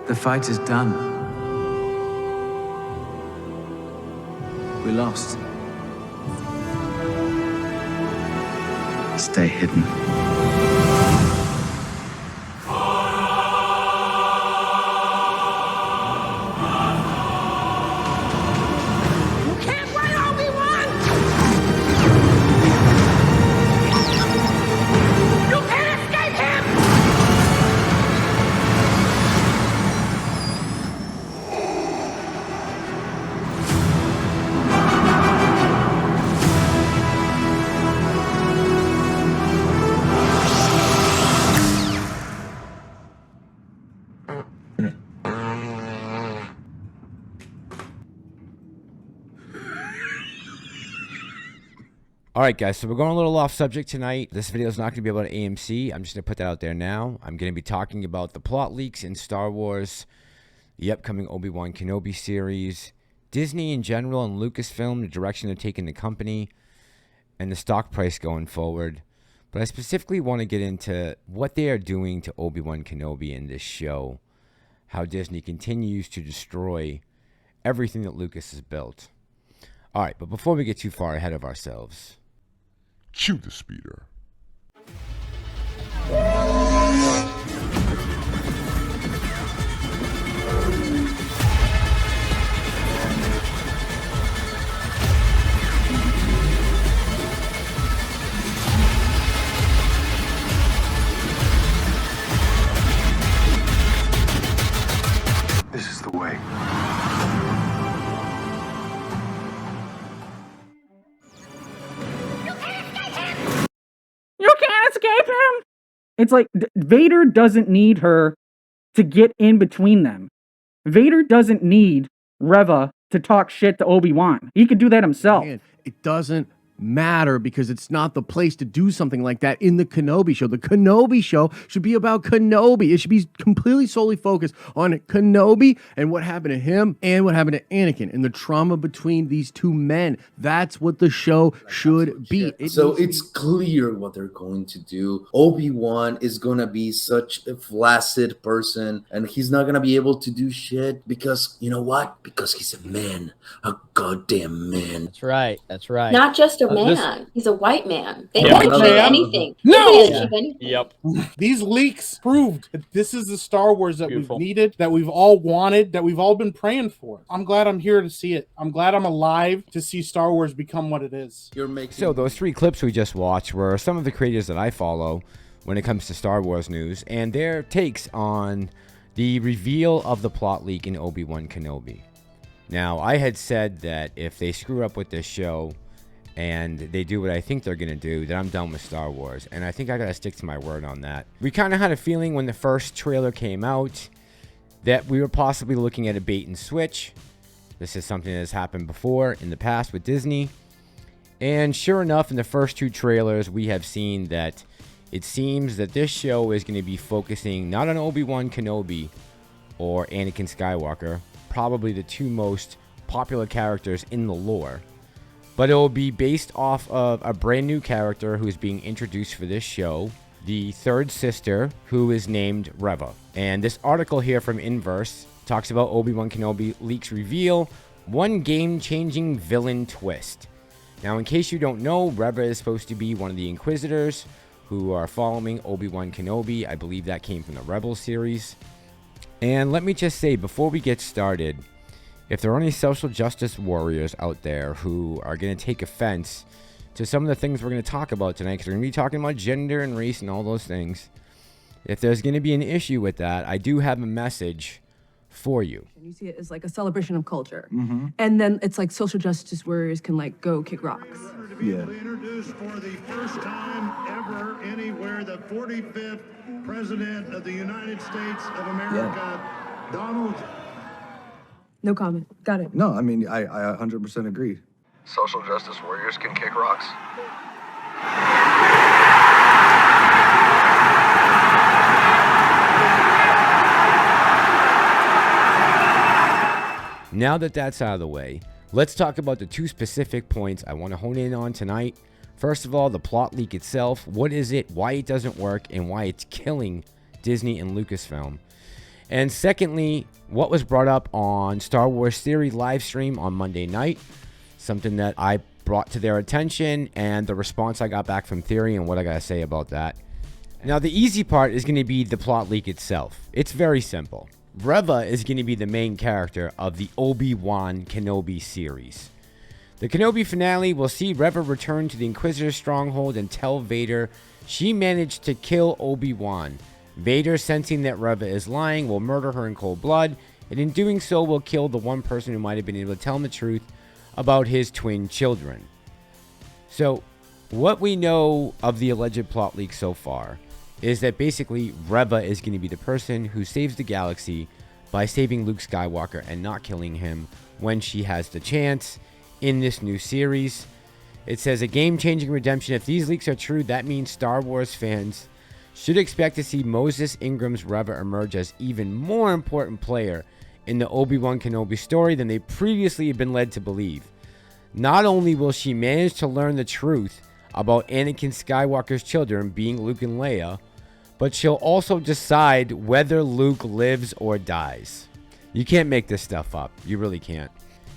The fight is done. We lost. Stay hidden. All right, guys, so we're going a little off subject tonight. This video is not going to be about AMC. I'm just going to put that out there now. I'm going to be talking about the plot leaks in Star Wars, the upcoming Obi-Wan Kenobi series, Disney in general and Lucasfilm, the direction they're taking the company, and the stock price going forward. But I specifically want to get into what they are doing to Obi-Wan Kenobi in this show, how Disney continues to destroy everything that Lucas has built. All right, but before we get too far ahead of ourselves, cue the speeder. This is the way. You can't escape him! It's like, Vader doesn't need her to get in between them. Vader doesn't need Reva to talk shit to Obi-Wan. He could do that himself. Man, it doesn't matter because it's not the place to do something like that in the Kenobi show. The Kenobi show should be about Kenobi. It should be completely solely focused on Kenobi and what happened to him and what happened to Anakin and the trauma between these two men. That's what the show should be. It's clear what they're going to do. Obi-Wan is going to be such a flaccid person and he's not going to be able to do shit because, you know what? Because he's a man, a goddamn man. That's right. That's right. Not just a man. He's a white man. They Yeah. can achieve anything. No! They can achieve anything. Yep. These leaks proved that this is the Star Wars that we've needed, that we've all wanted, that we've all been praying for. I'm glad I'm here to see it. I'm glad I'm alive to see Star Wars become what it is. So those 3 clips we just watched were some of the creators that I follow when it comes to Star Wars news and their takes on the reveal of the plot leak in Obi-Wan Kenobi. Now, I had said that if they screw up with this show and they do what I think they're going to do, then I'm done with Star Wars. And I think I got to stick to my word on that. We kind of had a feeling when the first trailer came out that we were possibly looking at a bait and switch. This is something that has happened before in the past with Disney. And sure enough, in the first 2 trailers, we have seen that it seems that this show is going to be focusing not on Obi-Wan Kenobi or Anakin Skywalker, probably the 2 most popular characters in the lore, but it will be based off of a brand new character who is being introduced for this show, the 3rd sister, who is named Reva. And this article here from Inverse talks about Obi-Wan Kenobi leaks reveal one game-changing villain twist. Now, in case you don't know, Reva is supposed to be one of the Inquisitors who are following Obi-Wan Kenobi. I believe that came from the Rebels series. And let me just say, before we get started, if there are any social justice warriors out there who are going to take offense to some of the things we're going to talk about tonight, because we're going to be talking about gender and race and all those things, if there's going to be an issue with that, I do have a message for you. You see it as like a celebration of culture. And then it's like social justice warriors can like go kick rocks. Yeah. Introduced for the first time ever anywhere, the 45th President of the United States of America, Donald. No comment. Got it. No, I mean, I 100% agree. Social justice warriors can kick rocks. Now that that's out of the way, let's talk about the 2 specific points I want to hone in on tonight. First of all, the plot leak itself. What is it, why it doesn't work, and why it's killing Disney and Lucasfilm. And secondly, what was brought up on Star Wars Theory live stream on Monday night, something that I brought to their attention, and the response I got back from Theory and what I gotta say about that. Now, the easy part is going to be the plot leak itself. It's very simple. Reva is going to be the main character of the Obi-Wan Kenobi series. The Kenobi finale will see Reva return to the Inquisitor stronghold and tell Vader she managed to kill Obi-Wan. Vader, sensing that Reva is lying, will murder her in cold blood, and in doing so will kill the one person who might have been able to tell him the truth about his twin children. So, what we know of the alleged plot leak so far is that basically Reva is going to be the person who saves the galaxy by saving Luke Skywalker and not killing him when she has the chance in this new series. It says a game-changing redemption. If these leaks are true, that means Star Wars fans should expect to see Moses Ingram's Reva emerge as even more important player in the Obi-Wan Kenobi story than they previously had been led to believe. Not only will she manage to learn the truth about Anakin Skywalker's children being Luke and Leia, but she'll also decide whether Luke lives or dies. You can't make this stuff up. You really can't.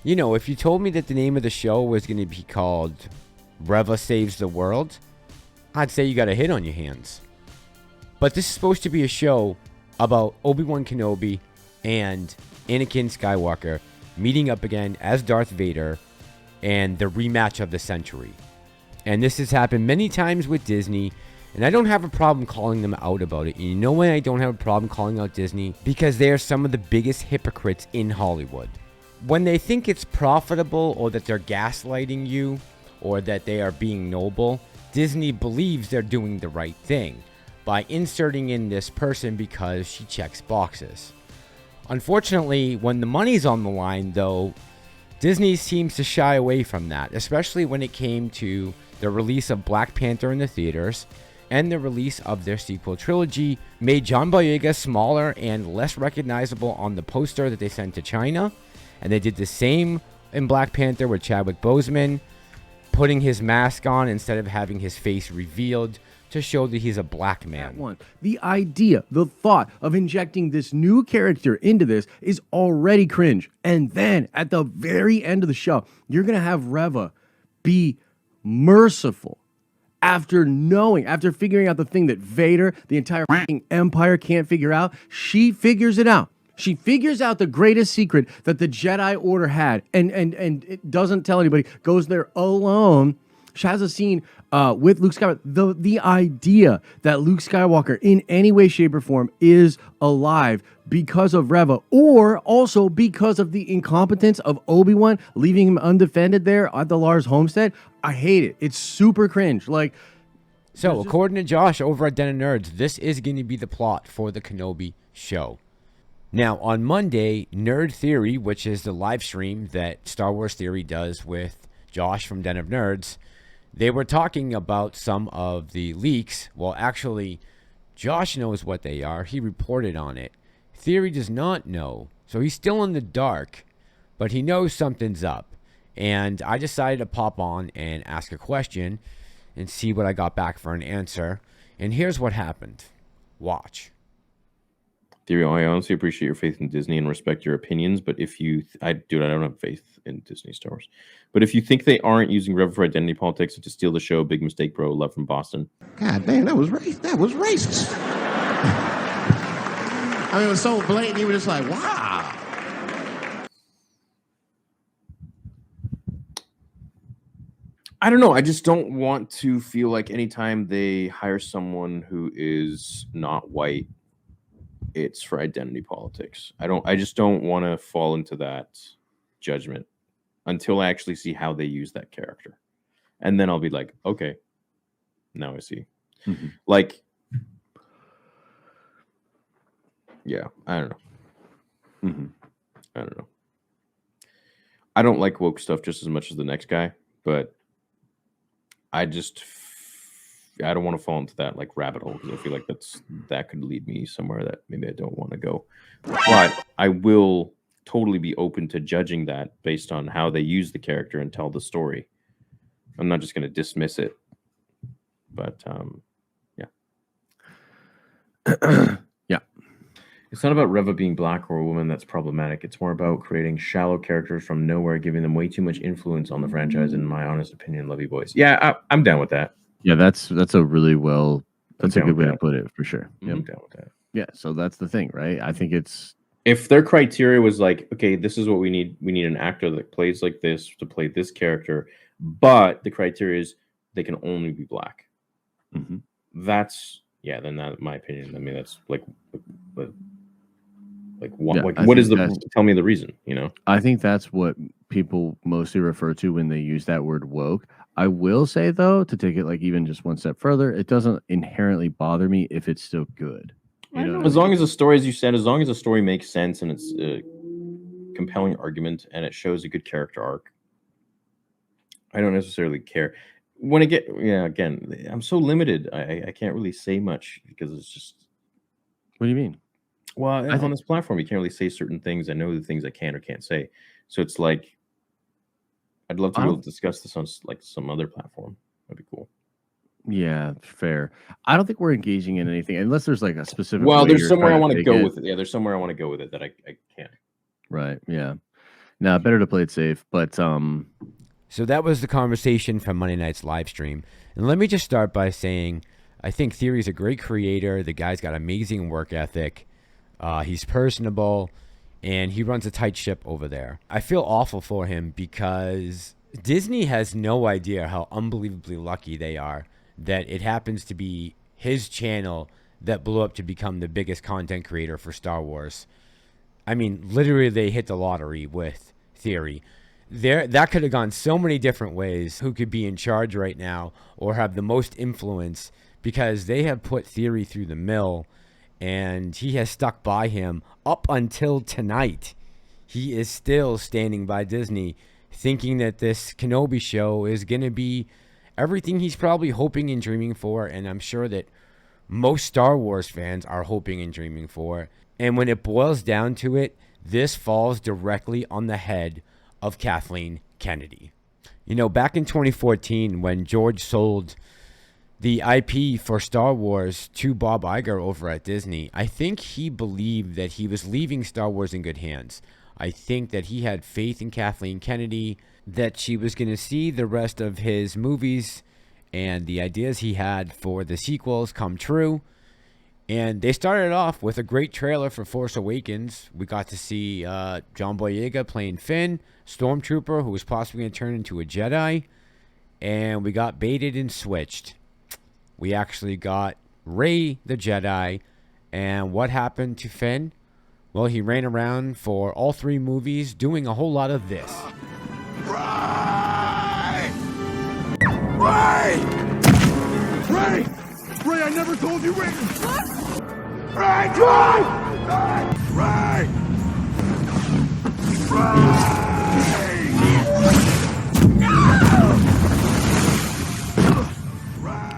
You know, if you told me that the name of the show was going to be called Reva Saves the World, I'd say you got a hit on your hands. But this is supposed to be a show about Obi-Wan Kenobi and Anakin Skywalker meeting up again as Darth Vader and the rematch of the century. And this has happened many times with Disney, and I don't have a problem calling them out about it. You know why I don't have a problem calling out Disney? Because they are some of the biggest hypocrites in Hollywood. When they think it's profitable, or that they're gaslighting you, or that they are being noble, Disney believes they're doing the right thing by inserting in this person because she checks boxes. Unfortunately, when the money's on the line, though, Disney seems to shy away from that, especially when it came to the release of Black Panther in the theaters and the release of their sequel trilogy made John Boyega smaller and less recognizable on the poster that they sent to China. And they did the same in Black Panther with Chadwick Boseman putting his mask on instead of having his face revealed to show that he's a black man. The idea, the thought of injecting this new character into this is already cringe. And then at the very end of the show, you're going to have Reva be merciful after figuring out the thing that Vader, the entire empire can't figure out. She figures it out. She figures out the greatest secret that the Jedi Order had and it doesn't tell anybody, goes there alone. She has a scene with Luke Skywalker. The idea that Luke Skywalker in any way, shape, or form is alive because of Reva, or also because of the incompetence of Obi-Wan leaving him undefended there at the Lars homestead. I hate it. It's super cringe. So, according to Josh over at Den of Nerds, this is going to be the plot for the Kenobi show. Now, on Monday, Nerd Theory, which is the live stream that Star Wars Theory does with Josh from Den of Nerds, they were talking about some of the leaks. Well, actually, Josh knows what they are. He reported on it. Theory does not know, so he's still in the dark, but he knows something's up. And I decided to pop on and ask a question and see what I got back for an answer. And here's what happened. Watch. Theory, I honestly appreciate your faith in Disney and respect your opinions, but if you, I don't have faith in Disney Star Wars. But if you think they aren't using Reva for identity politics to steal the show, big mistake, bro. Love from Boston. God damn, that was racist. I mean, it was so blatant. You were just like, wow. I don't know. I just don't want to feel like anytime they hire someone who is not white, it's for identity politics. I just don't want to fall into that judgment until I actually see how they use that character. And then I'll be like, okay, now I see. Mm-hmm. Like, yeah, I don't know. Mm-hmm. I don't know. I don't like woke stuff just as much as the next guy, but I don't want to fall into that like rabbit hole because I feel like that could lead me somewhere that maybe I don't want to go. But I will totally be open to judging that based on how they use the character and tell the story. I'm not just going to dismiss it. But yeah. Yeah. It's not about Reva being black or a woman that's problematic. It's more about creating shallow characters from nowhere, giving them way too much influence on the franchise, in my honest opinion, Lovey Boys. Yeah, I'm down with that. Yeah, that's a really that's a good way to put it for sure. I'm down with that. Yeah, so that's the thing, right? I think it's if their criteria was like, okay, this is what we need. We need an actor that plays like this to play this character, but the criteria is they can only be black. That's then that, in my opinion. I mean, that's what what is the tell me the reason? You know, I think that's what people mostly refer to when they use that word woke. I will say though, to take it like even just one step further, it doesn't inherently bother me if it's still good. You know, as long as the story, as you said, as long as the story makes sense and it's a compelling argument and it shows a good character arc, I don't necessarily care. When I get again, I'm so limited. I can't really say much because it's just. What do you mean? Well, on this platform, you can't really say certain things. I know the things I can or can't say. So it's like, I'd love to be able to discuss this on like some other platform. That'd be cool. Yeah, fair. I don't think we're engaging in anything unless there's like a specific. Well, there's somewhere I want to go with it. Yeah, there's somewhere I want to go with it that I can't. Right. Yeah. Now, better to play it safe, but So that was the conversation from Monday night's live stream. And let me just start by saying, I think Theory's a great creator. The guy's got amazing work ethic. He's personable, and he runs a tight ship over there. I feel awful for him because Disney has no idea how unbelievably lucky they are that it happens to be his channel that blew up to become the biggest content creator for Star Wars. I mean, literally, they hit the lottery with Theory. That could have gone so many different ways. Who could be in charge right now or have the most influence, because they have put Theory through the mill, and he has stuck by him up until tonight. He is still standing by Disney, thinking that this Kenobi show is going to be everything he's probably hoping and dreaming for, and I'm sure that most Star Wars fans are hoping and dreaming for. And when it boils down to it, this falls directly on the head of Kathleen Kennedy. You know, back in 2014, when George sold the IP for Star Wars to Bob Iger over at Disney, I think he believed that he was leaving Star Wars in good hands. I think that he had faith in Kathleen Kennedy, that she was going to see the rest of his movies and the ideas he had for the sequels come true. And they started off with a great trailer for Force Awakens. We got to see John Boyega playing Finn, Stormtrooper, who was possibly going to turn into a Jedi. And we got baited and switched. We actually got Rey the Jedi. And what happened to Finn? Well, he ran around for all 3 movies doing a whole lot of this. Ray! Ray! Ray, I never told you Ray! What? Ray, drive! Ray!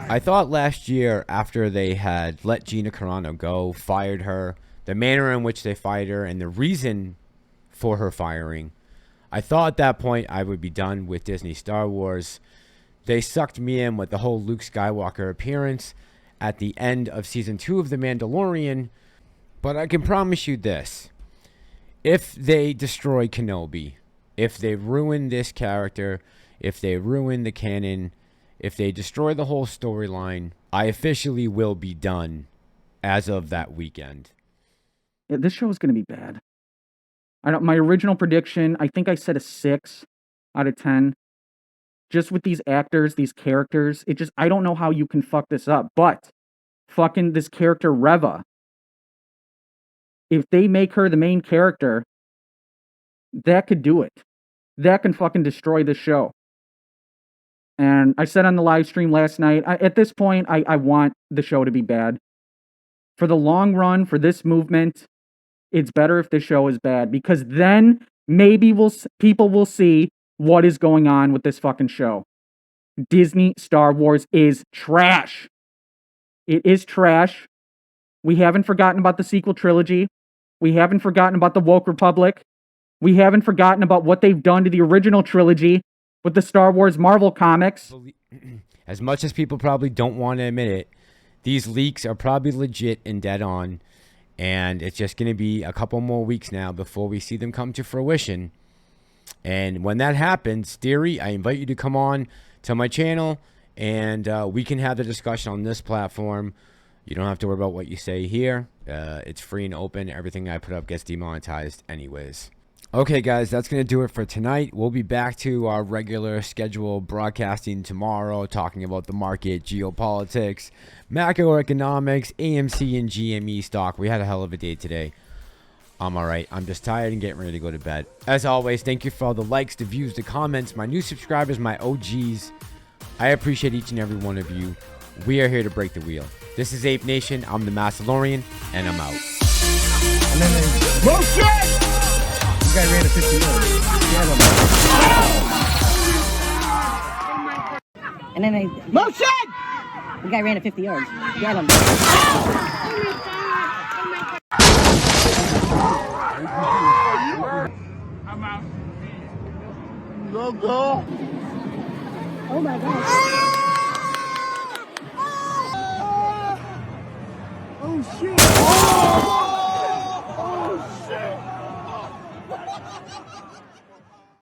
I thought last year, after they had let Gina Carano go, fired her, the manner in which they fired her, and the reason for her firing, I thought at that point I would be done with Disney Star Wars. They sucked me in with the whole Luke Skywalker appearance at the end of Season 2 of The Mandalorian. But I can promise you this. If they destroy Kenobi, if they ruin this character, if they ruin the canon, if they destroy the whole storyline, I officially will be done as of that weekend. Yeah, this show is going to be bad. My original prediction, I think I said a 6 out of 10. Just with these actors, these characters, I don't know how you can fuck this up. But fucking this character Reva, if they make her the main character, that could do it. That can fucking destroy the show. And I said on the live stream last night, at this point, I want the show to be bad. For the long run, for this movement, it's better if the show is bad, because then maybe people will see what is going on with this fucking show. Disney Star Wars is trash. It is trash. We haven't forgotten about the sequel trilogy. We haven't forgotten about the Woke Republic. We haven't forgotten about what they've done to the original trilogy with the Star Wars Marvel comics. As much as people probably don't want to admit it, these leaks are probably legit and dead on. And it's just going to be a couple more weeks now before we see them come to fruition. And when that happens, Theory, I invite you to come on to my channel, and we can have the discussion on this platform. You don't have to worry about what you say here. It's free and open. Everything I put up gets demonetized anyways. Okay, guys, that's going to do it for tonight. We'll be back to our regular schedule broadcasting tomorrow, talking about the market, geopolitics, macroeconomics, AMC and GME stock. We had a hell of a day today. I'm all right. I'm just tired and getting ready to go to bed. As always, thank you for all the likes, the views, the comments, my new subscribers, my OGs. I appreciate each and every one of you. We are here to break the wheel. This is Ape Nation. I'm the Massillorian, and I'm out. And then they... Motion! This guy ran a 50 yards. And then they... Motion! The guy ran a 50 yards. Get him. I'm out. Go. Oh my God. Oh shit.